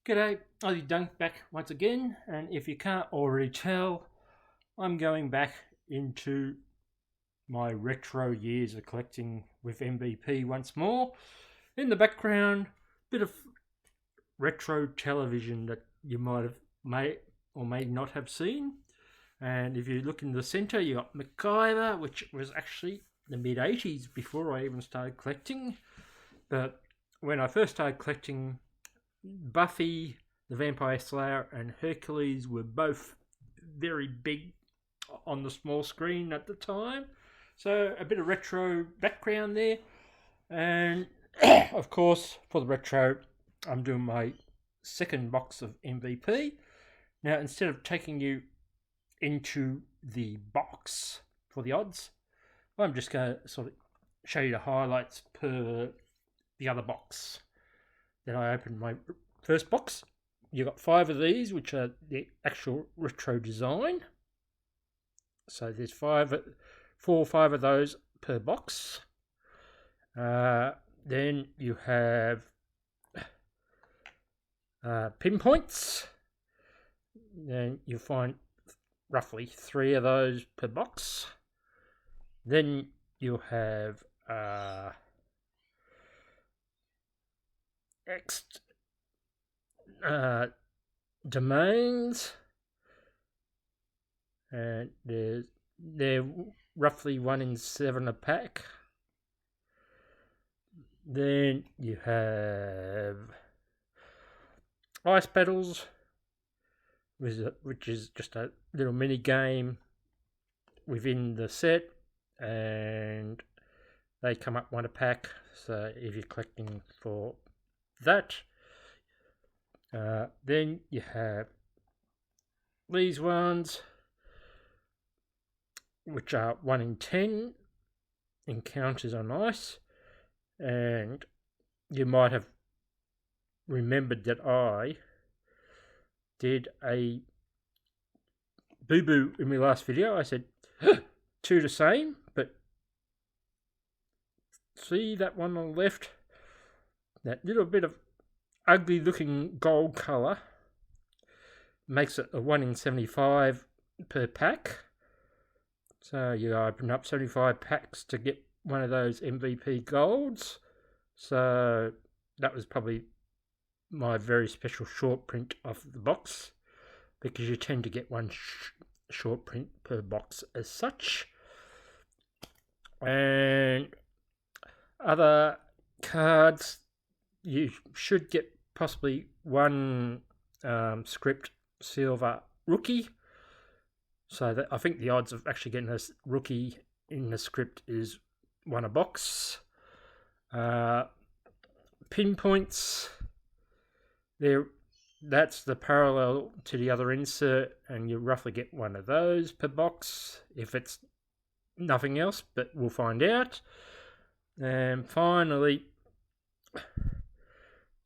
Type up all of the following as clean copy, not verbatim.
G'day, Aussie Dunk back once again, and if you can't already tell, I'm going back into my retro years of collecting with MVP once more. In the background, bit of retro television that you may or may not have seen. And if you look in the centre, you got MacGyver, which was actually the mid-80s before I even started collecting. But when I first started collecting, Buffy, the Vampire Slayer, and Hercules were both very big on the small screen at the time. So a bit of retro background there. And of course, for the retro, I'm doing my second box of MVP. Now, instead of taking you into the box for the odds, I'm just going to sort of show you the highlights per the other box. Then I opened my first box. You got 5 of these, which are the actual retro design. So there's 4 or 5 of those per box. Then you have pinpoints. Then you find roughly 3 of those per box. Then you have domains, and they're roughly 1 in 7 a pack. Then you have ice battles, which is just a little mini game within the set, and they come up 1 a pack. So if you're collecting for that, then you have these ones, which are 1 in 10 encounters on ice. And you might have remembered that I did a boo-boo in my last video. I said 2 the same, but see that one on the left? That little bit of ugly looking gold colour makes it a 1 in 75 per pack. So you open up 75 packs to get one of those MVP golds. So that was probably my very special short print of the box, because you tend to get 1 short print per box as such. And other cards, you should get possibly 1 script silver rookie. So that I think the odds of actually getting a rookie in the script is 1 a box. Pinpoints, that's the parallel to the other insert, and you roughly get 1 of those per box if it's nothing else, but we'll find out. And finally,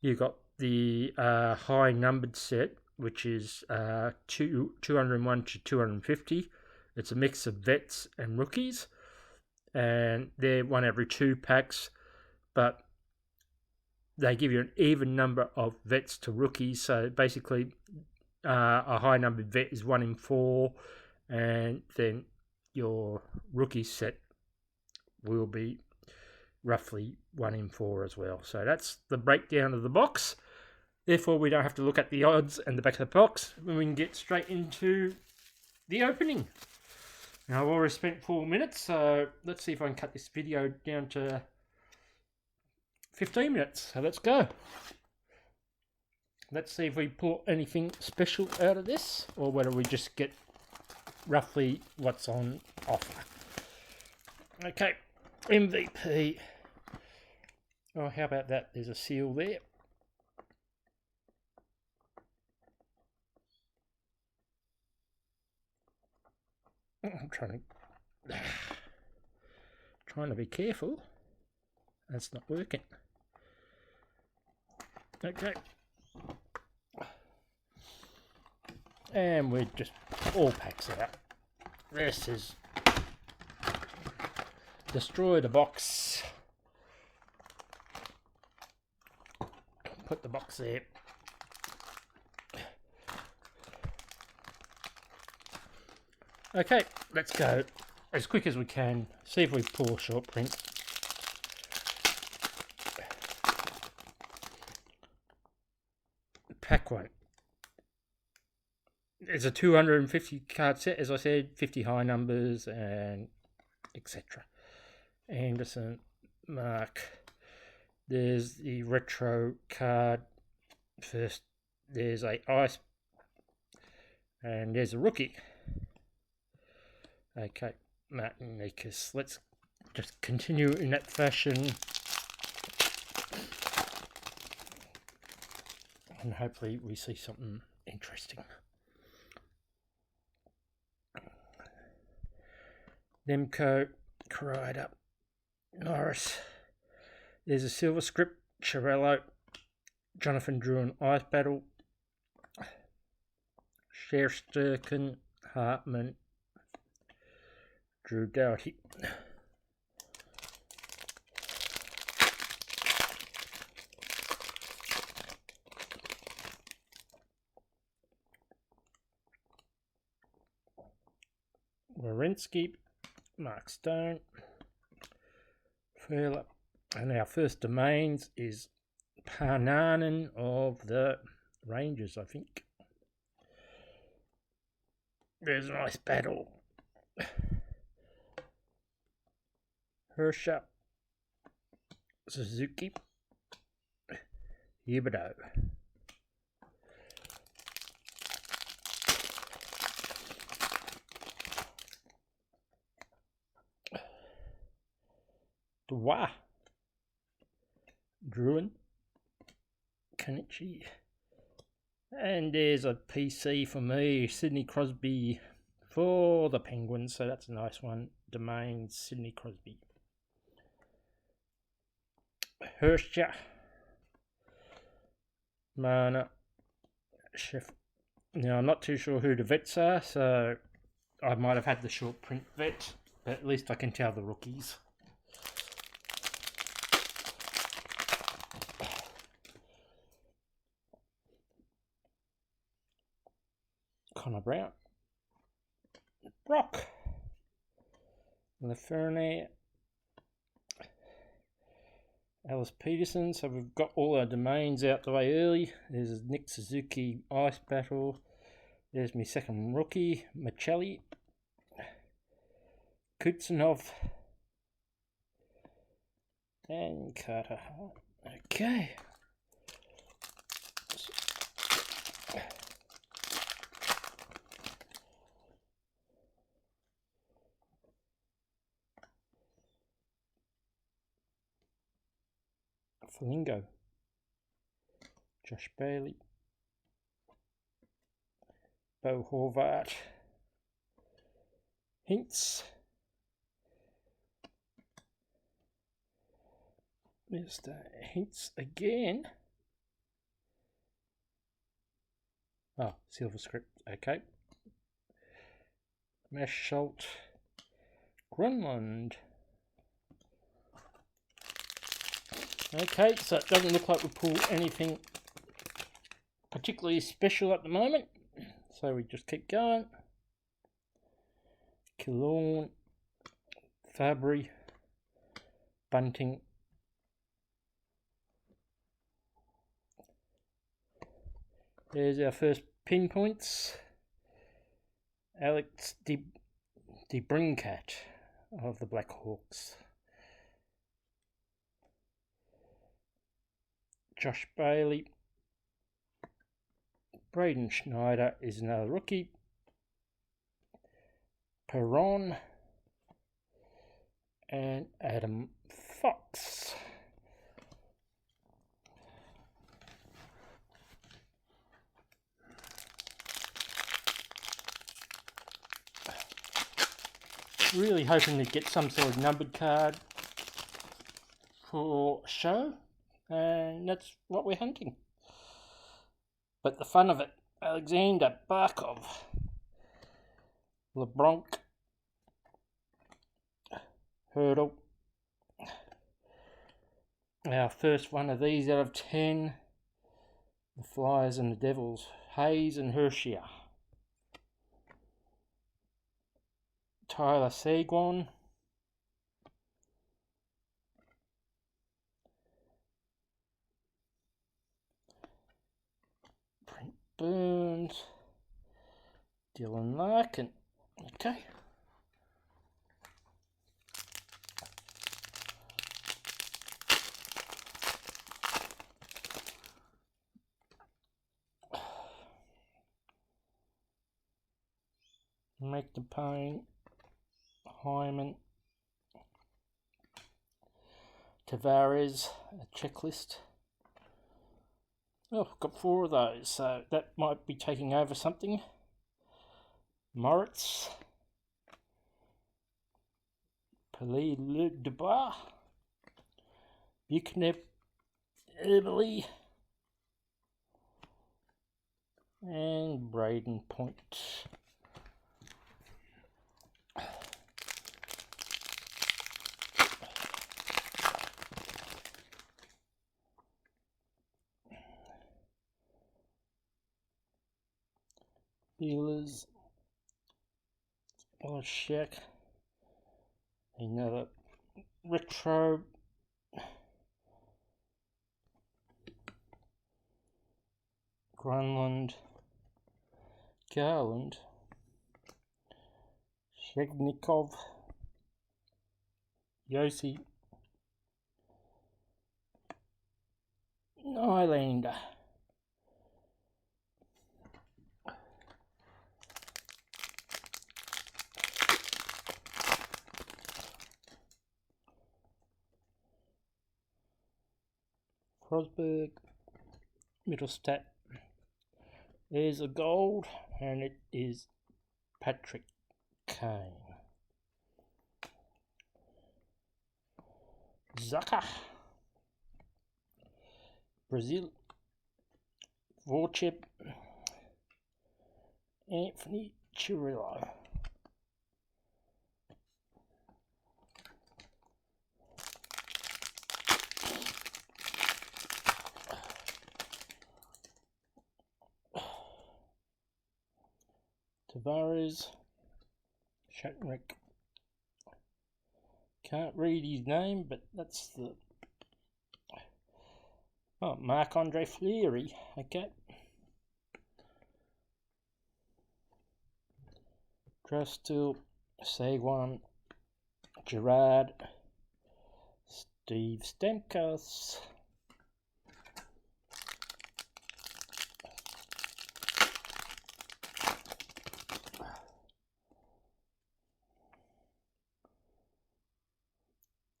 you got the high numbered set, which is 201 to 250. It's a mix of vets and rookies, and they're 1 every 2 packs, but they give you an even number of vets to rookies. So basically, a high numbered vet is 1 in 4, and then your rookie set will be roughly 1 in 4 as well. So that's the breakdown of the box. Therefore, we don't have to look at the odds and the back of the box when we can get straight into the opening. Now, I've already spent 4 minutes, so let's see if I can cut this video down to 15 minutes. So let's go. Let's see if we pull anything special out of this, or whether we just get roughly what's on offer. Okay, MVP. Oh, how about that? There's a seal there. I'm trying to be careful. That's not working. Okay. And we're just all packs out. This is destroy the box. Put the box there. Okay, let's go as quick as we can. See if we pull a short print. Pack one. It's a 250 card set, as I said, 50 high numbers and etc. Anderson, Mark. There's the retro card. First, there's a ice, and there's a rookie. Okay, Martin Nikas. Let's just continue in that fashion, and hopefully we see something interesting. Nemco, Crider, Norris. There's a silver script, Chirello, Jonathan Drew and Ice Battle, Shersterkin, Hartman, Drew Dougherty. Wierenski, Mark Stone, Furler, and our first domains is Parnanen of the Rangers, I think. There's a nice battle. Hersha, Suzuki, Huberdeau. Dwa, Druin, Kenichi, and there's a PC for me, Sidney Crosby for the Penguins, so that's a nice one. Domain, Sidney Crosby. Hersha, Mana, Chef. Now I'm not too sure who the vets are, so I might have had the short print vet, but at least I can tell the rookies. Connor Brown, Brock, Lafreniere, Alice Peterson. So we've got all our domains out the way early. There's Nick Suzuki, Ice Battle. There's my second rookie, Michelli, Kutsinov, and Carter. Okay. Flamingo, Josh Bailey, Bo Horvat, Hintz, Mr. Hintz again. Oh, silver script, okay. Mesh Schult, Grunland. Okay, so it doesn't look like we pulled anything particularly special at the moment, so we just keep going. Killorn, Fabry, Bunting, there's our first pinpoints. Alex DeBrincat of the Blackhawks. Josh Bailey, Braden Schneider is another rookie. Perron and Adam Fox. Really hoping to get some sort of numbered card for show, and that's what we're hunting. But the fun of it, Alexander Barkov, LeBronc, Hurdle. Our first one of these out of 10, the Flyers and the Devils, Hayes and Hershey. Tyler Seguin, Brent Burns, Dylan Larkin. Okay. Make the Payne, Hyman, Tavares, a checklist. Oh, I've got 4 of those, so that might be taking over something. Moritz, Pelé Dubois, Buchanan, Eberly, and Braden Point. Healers, Shaq, another retro, Grunland, Garland, Shegnikov, Yossi, Nylander. Crosberg, Middlestat. There's a gold, and it is Patrick Kane. Zaka, Brazil, Vorchep, Anthony Chirillo. Tavares, Shatnick. Can't read his name, but that's the... Oh, Marc-Andre Fleury, okay. Drastil, Seguin, Gerard, Steve Stamkos,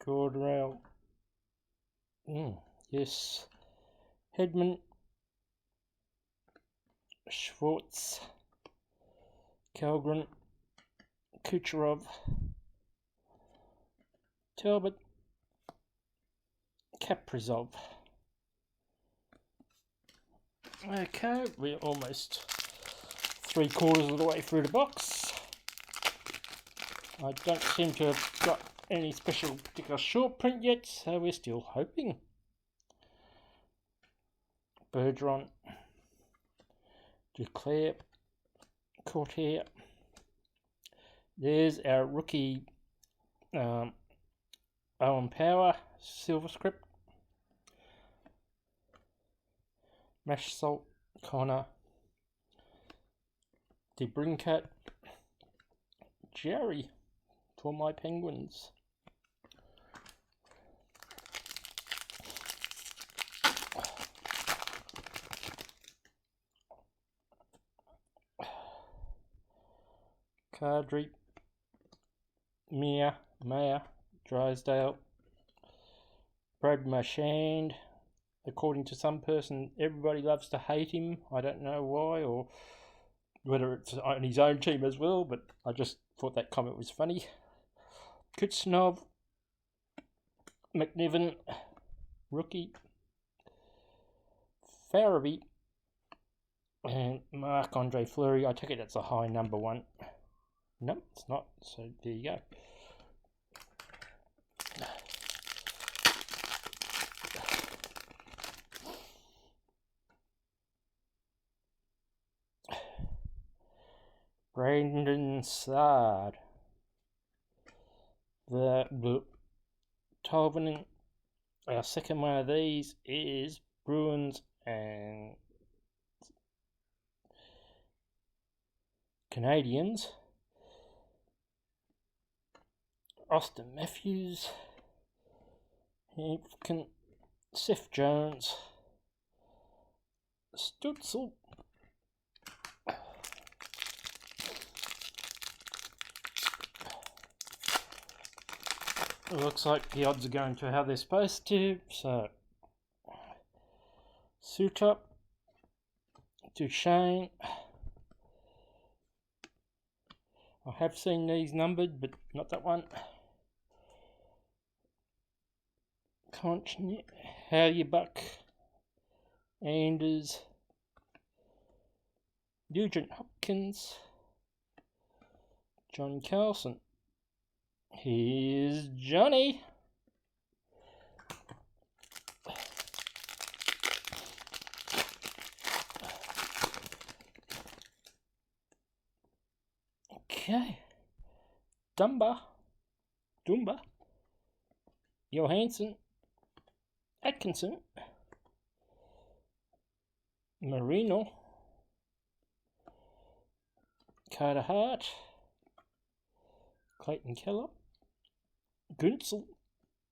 Cordell, yes, Hedman, Schwartz, Kalgren, Kucherov, Talbot, Kaprizov. Okay, we're almost 3/4 of the way through the box. I don't seem to have got any special particular short print yet, so we're still hoping. Bergeron, Duclair, Cortier. There's our rookie Owen Power, Silver Script. Mash Salt, Connor, DeBrincat, Jerry for my Penguins. Cardry, Mayer, Drysdale, Brad Marchand. According to some person, everybody loves to hate him. I don't know why, or whether it's on his own team as well, but I just thought that comment was funny. Kutsnov, McNiven, rookie, Farabee, and Marc-Andre Fleury. I take it that's a high number 1. No, it's not, so there you go. Brandon Saad, The Tolvanen. Our second one of these is Bruins and Canadians. Austin Matthews, Hampkin, Seth Jones, Stutzel, it looks like the odds are going to how they're supposed to, so Sutup, Duchesne. I have seen these numbered, but not that one. Conch, Hallebuck, Anders, Nugent Hopkins, John Carlson. Here's Johnny. Okay. Dumba, Johansson, Atkinson, Marino, Carter Hart, Clayton Keller, Gunsel,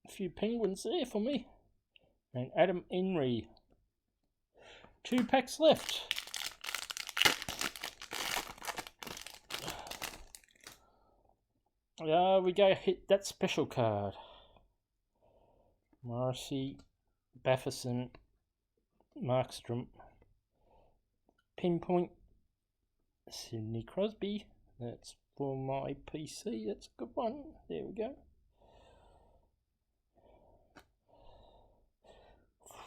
a few Penguins there for me, and Adam Henry. 2 packs left. We go hit that special card. Morrissey, Bafferson, Markstrom, Pinpoint, Sidney Crosby. That's for my PC. That's a good one. There we go.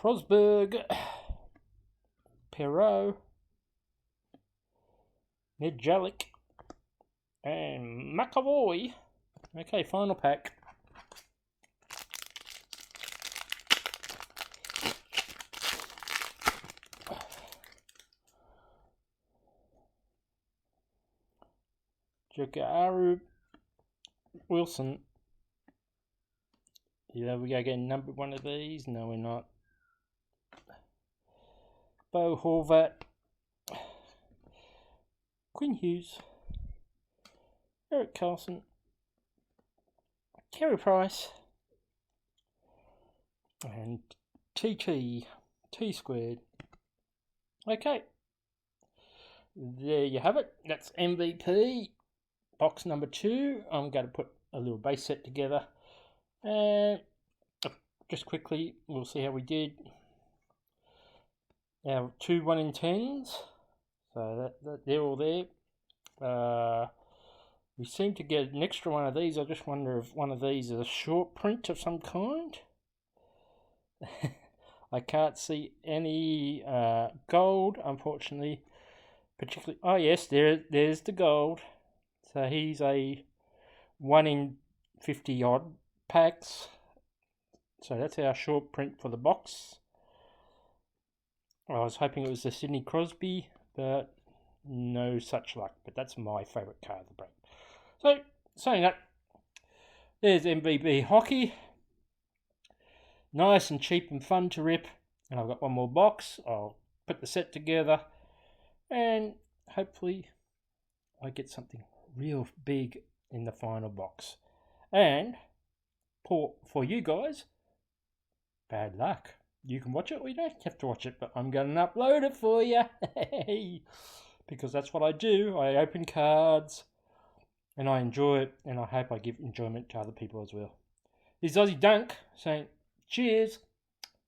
Frosberg, Perreault, Ned Jalick, and McAvoy. Okay, final pack. Jokaru Wilson. Yeah, we go get numbered one of these. No, we're not. Bo Horvat, Quinn Hughes, Eric Carlson, Carey Price, and T squared. Okay, there you have it. That's MVP box number 2. I'm going to put a little base set together, and just quickly we'll see how we did. Now 2 1 in 10s, so that they're all there. We seem to get an extra one of these. I just wonder if one of these is a short print of some kind. I can't see any gold, unfortunately. Particularly, oh yes, there's the gold. So he's a 1 in 50 odd packs. So that's our short print for the box. I was hoping it was the Sidney Crosby, but no such luck. But that's my favourite card of the break. So, saying that, there's MVP hockey. Nice and cheap and fun to rip. And I've got one more box. I'll put the set together. And hopefully I get something real big in the final box. And for you guys, bad luck. You can watch it or you don't have to watch it, but I'm going to upload it for you. Because that's what I do. I open cards and I enjoy it, and I hope I give enjoyment to other people as well. This is Aussie Dunk saying cheers,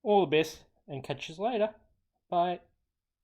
all the best, and catch you later. Bye.